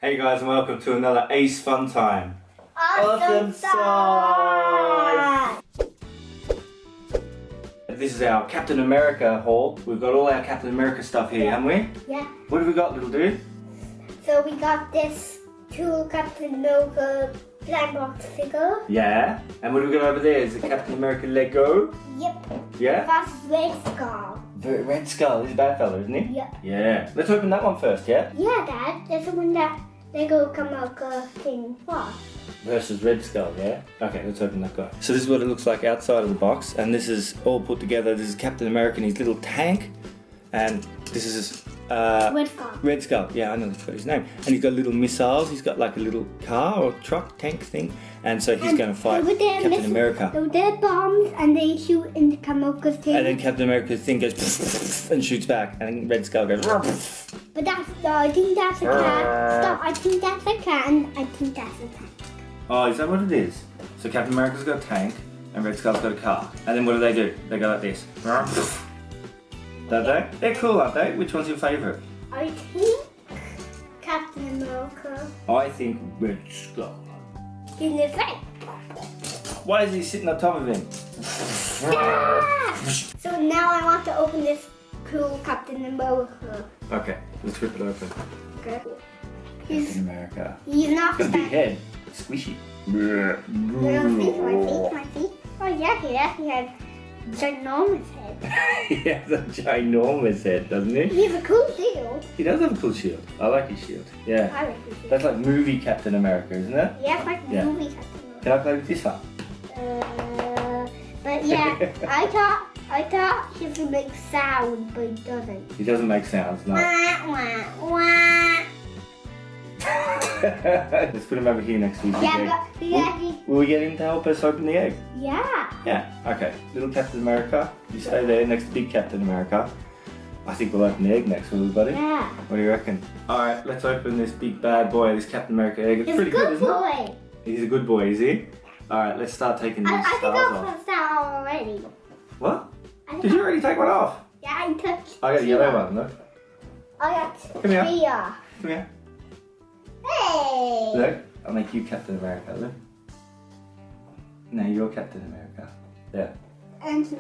Hey guys, and welcome to another Ace Fun Time. Awesome Size! This is our Captain America haul. We've got all our Captain America stuff here, haven't we? Yeah. What have we got, little dude? So we got this two Captain America blind box figure. Yeah. And what have we got over there? Is the Captain America Lego? Yep. Yeah? That's Red Skull. The Red Skull. He's a bad fella, isn't he? Yeah. Yeah. Let's open that one first, yeah? Yeah, Dad. That's the one that Lego come out thing for. Versus Red Skull, yeah? Okay, let's open that guy. So this is what it looks like outside of the box, and this is all put together. This is Captain America in his little tank, and this is his, Red Skull. Red Skull, yeah, I know that's got his name. And he's got little missiles, he's got like a little car or truck, tank thing, and so he's going to fight Captain America. So they're bombs and they shoot into Kamika's thing. And then Captain America's thing goes and shoots back, and then Red Skull goes. But that's, I think that's a cat. Stop, I think that's a cat and I think that's a tank. Oh, is that what it is? So Captain America's got a tank, and Red Skull's got a car. And then what do? They go like this. Don't they? They're cool, aren't they? Which one's your favourite? I think Captain America. I think Red Skull. In the face. Why is he sitting on top of him? So now I want to open this cool Captain America. Okay, let's rip it open. Okay. Captain America. He's not Got a big head. Squishy. My feet. Oh yeah, he has ginormous head. He has a ginormous head, doesn't he? He has a cool shield. He does have a cool shield. I like his shield. Yeah. I like his shield. That's like movie Captain America, isn't it? Yeah, it's like Yeah. movie Captain America. Can I play with this one? But yeah, I thought he would make sound, but he doesn't. He doesn't make sounds, no. Wah, wah, wah. Let's put him over here next to his Yeah, egg. but Will we get him to help us open the egg? yeah. Yeah, okay. Little Captain America, you stay there next to big Captain America. I think we'll open the egg next, will we, buddy? Yeah. What do you reckon? Alright, let's open this big bad boy, this Captain America egg. It's He's pretty a good isn't it? boy. He's a good boy, is he? Alright, let's start taking these I think stars I'm off. gonna start already. What? Did you already take one off? Yeah, I touched. I got a yellow one, look. I got Come here. three off. Come here. Hey. Look, I'll make you Captain America, look. No, you're Captain America. Yeah. And no.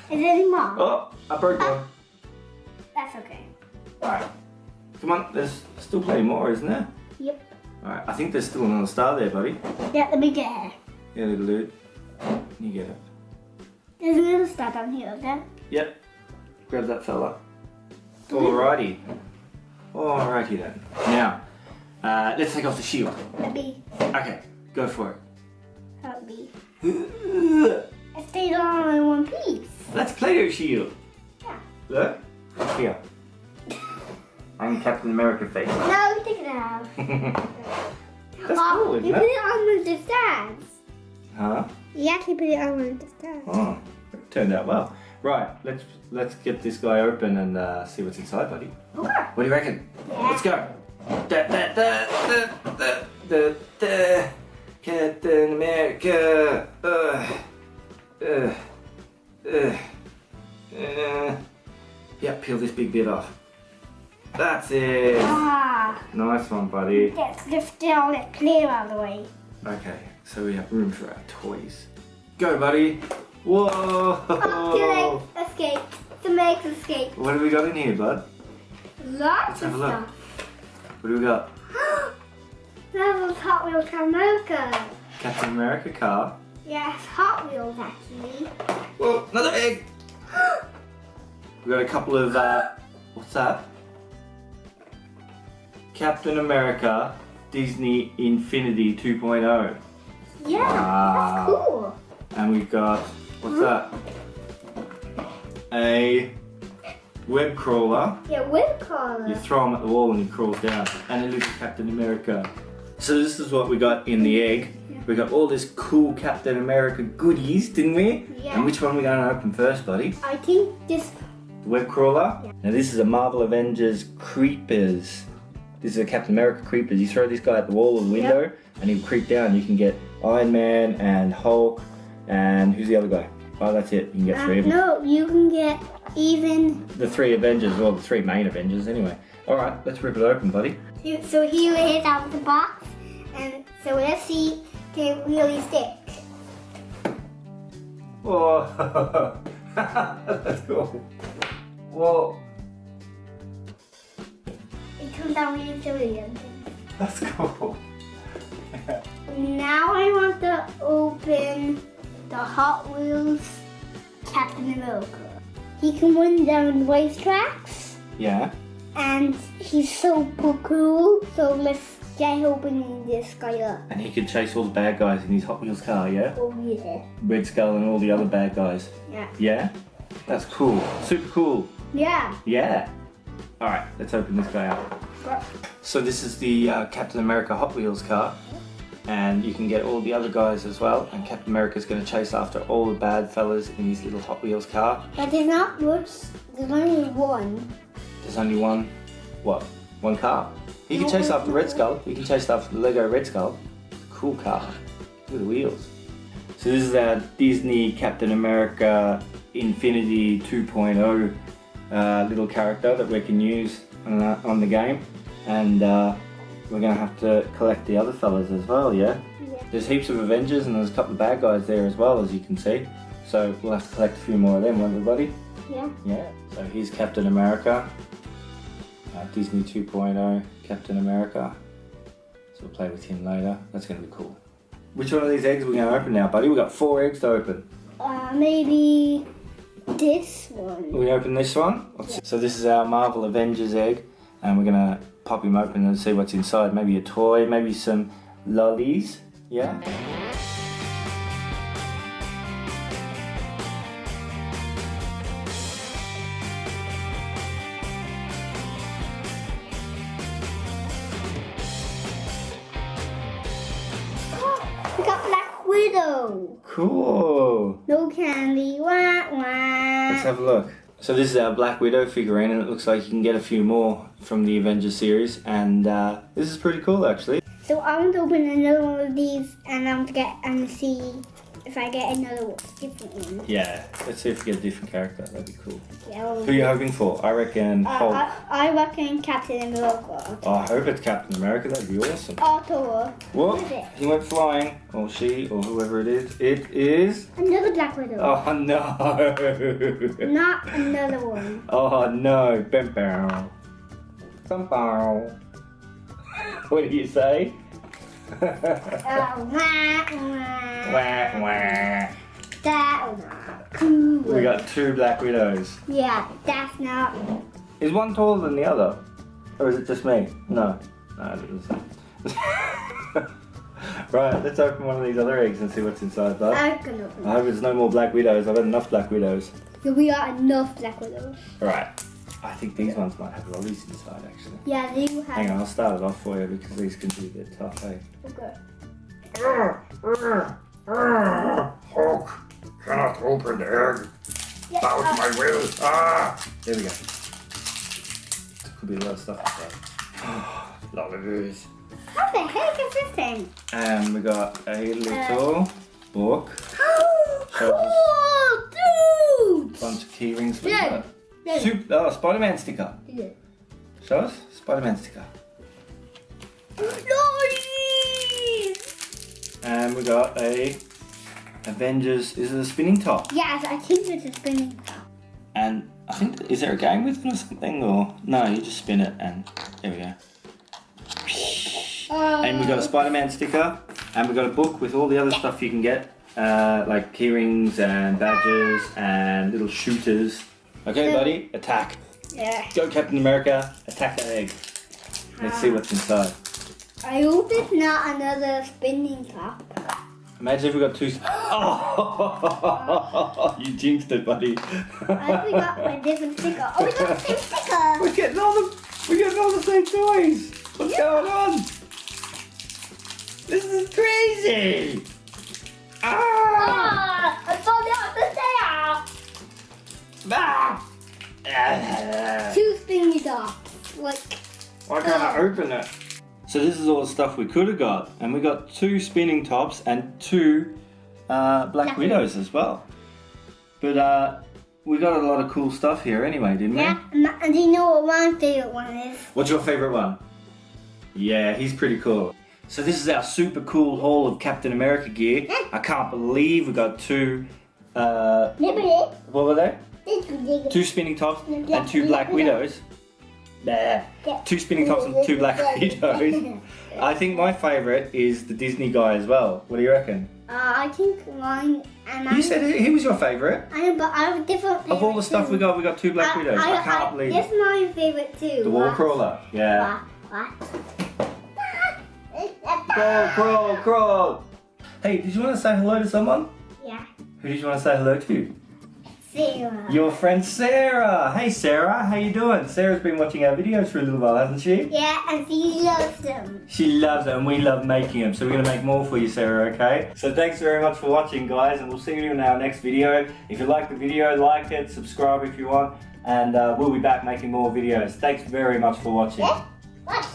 Is there any more? Oh, I broke one. That's okay. Alright. Come on, there's still plenty more, isn't there? Yep. Alright, I think there's still another star there, buddy. Yeah, let me get it. Yeah, little dude. You get it. There's a little star down here, okay? Yep. Grab that fella. Alrighty. Alrighty then. Now, let's take off the shield. Let me Okay, go for help me. it. It stayed all in one piece. That's Play-Doh shield. Yeah. Look. Here. I'm Captain America face. No, take it out. That's cool, You isn't put it? it on one of the stands. Huh? You actually put it on one of the stands. Oh, it turned out well. Right, let's get this guy open and see what's inside, buddy. Okay. What do you reckon? Yeah. Let's go. Captain America. Yeah, peel this big bit off. That's it. Ah, Nice one, buddy. let's lift it all it clear out of the way. Okay, so we have room for our toys. Go, buddy. Whoa. Oh, escape. To make escape. What have we got in here, bud? Lots Let's have of a look. stuff. What do we got? That was Hot Wheels America. Captain America car. Yeah, it's Hot Wheels actually. Whoa, another egg. We got a couple of, what's that? Captain America Disney Infinity 2.0. Yeah, Wow. that's cool. And we've got, what's that? A web crawler. Yeah, whip collar. You throw him at the wall and he crawls down. And a little Captain America. So this is what we got in the egg. Yeah. We got all this cool Captain America goodies, didn't we? Yeah. And which one are we going to open first, buddy? I think this. The web crawler? Yeah. Now this is a Marvel Avengers Creepers. This is a Captain America Creepers. You throw this guy at the wall or the window and he'll creep down. You can get Iron Man and Hulk and who's the other guy? Oh, that's it. You can get 3 of them. No, you can get even... The 3 Avengers, or the 3 main Avengers anyway. Alright, let's rip it open, buddy. So here it is out of the box. And so let's see, can it really stick? Whoa. That's cool. Whoa. It comes out really silly. That's cool. Now I want to open the Hot Wheels Captain America. He can run down racetracks. Yeah. And he's super cool. So let's get opening this guy up. And he can chase all the bad guys in his Hot Wheels car, yeah? Oh yeah. Red Skull and all the other bad guys. Yeah. Yeah? That's cool. Super cool. Yeah. Yeah. Alright, let's open this guy up. So this is the Captain America Hot Wheels car. And you can get all the other guys as well. And Captain America's going to chase after all the bad fellas in his little Hot Wheels car. But there's not much. There's only one. There's only one, what? One car. He can chase after Red Skull. He can chase after the Lego Red Skull. Cool car. Look at the wheels. So this is our Disney Captain America Infinity 2.0 little character that we can use on the game. And we're going to have to collect the other fellas as well, yeah? Yeah. There's heaps of Avengers and there's a couple of bad guys there as well, as you can see. So we'll have to collect a few more of them, won't we, buddy? Yeah. Yeah. So here's Captain America. Disney 2.0 Captain America. So we'll play with him later. That's going to be cool. Which one of these eggs are we going to open now, buddy? We've got 4 eggs to open. Maybe this one. We open this one. Yeah. So this is our Marvel Avengers egg. And we're going to pop him open and see what's inside. Maybe a toy, maybe some lollies. Yeah? We got Black Widow. Cool. No candy. Wah, wah. Let's have a look. So this is our Black Widow figurine, and it looks like you can get a few more from the Avengers series, and this is pretty cool actually. So I want to open another one of these, and I'm gonna see if I get another different one. Yeah, let's see if we get a different character. That'd be cool. Yeah. Who are you hoping for? I reckon Hulk. I reckon Captain America. Oh, I hope it's Captain America. That'd be awesome. Thor. Whoa! What is it? He went flying, or she, or whoever it is. It is Another Black Widow. Oh no! Not another one. Oh no! Bam bam. Bam bam. What do you say? Wah, wah. Wah wah. That not cool. We got 2 Black Widows. Yeah, that's not. Is one taller than the other? Or is it just me? No. No, it isn't. Right, let's open one of these other eggs and see what's inside, bud. I'm gonna open I hope there's no more Black Widows. I've had enough Black Widows. it. We got enough Black Widows. Alright. I think these ones might have lollies inside, actually. Yeah, they will have. Hang on, I'll start it off for you because these can be a bit tough, eh? Okay. Hulk cannot open the egg. Yeah, Out my will. Ah! There we go. Could be a lot of stuff inside. Lollies. What the heck is this thing? And we got a little book. Cool, dude! Bunch of key rings. Yeah. Yeah. Spiderman sticker. Yeah. Show us? Spiderman sticker. Nice! And we got a Avengers, is it a spinning top? Yes, I think it's a spinning top. And I think, is there a game with it or something? Or no, you just spin it and there we go. And we got a Spider-Man sticker, and we got a book with all the other stuff you can get, like key rings and badges and little shooters. Okay, buddy, attack. Yeah. Go, Captain America, attack that egg. Let's see what's inside. I hope it's not another spinning top. Imagine if we got 2. Oh, you jinxed it, buddy. I forgot my different sticker. Oh, we got the same sticker. We're getting all the same toys. What's going on? This is crazy. Ah! I found out the Ah! there. 2 spinning tops. Like. Why can't I open it? So this is all the stuff we could have got, and we got 2 spinning tops and 2 Black Widows as well. But we got a lot of cool stuff here anyway, didn't we? Yeah, and do you know what my favourite one is? What's your favourite one? Yeah, he's pretty cool. So this is our super cool haul of Captain America gear. I can't believe we got two, what were they? 2 spinning tops and 2 black widows. Nah. 2 spinning tops and 2 black widows. I think my favourite is the Disney guy as well. What do you reckon? I think mine and You said he was your favourite. I know, but I have a different favourite. Of all the stuff we got 2 black widows. I can't believe This it. is my favourite too. The wall crawler. Yeah. Crawl, crawl, crawl. Hey, did you want to say hello to someone? Yeah. Who did you want to say hello to? Sarah. Your friend Sarah. Hey Sarah, how you doing? Sarah's been watching our videos for a little while, hasn't she? Yeah, and she loves them. She loves them and we love making them. So we're going to make more for you, Sarah, okay? So thanks very much for watching, guys, and we'll see you in our next video. If you like the video, like it, subscribe if you want, and we'll be back making more videos. Thanks very much for watching. What?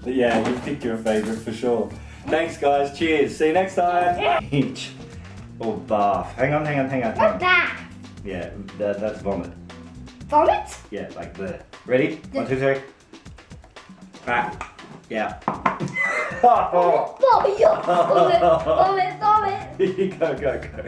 Yeah, you picked your favourite for sure. Thanks, guys. Cheers. See you next time. Each. Or bath. Hang on. What's that? Yeah, that's vomit. Vomit? Yeah, like there. Ready? 1, 2, 3. Ah. Yeah. Vomit! Vomit! Vomit! Go.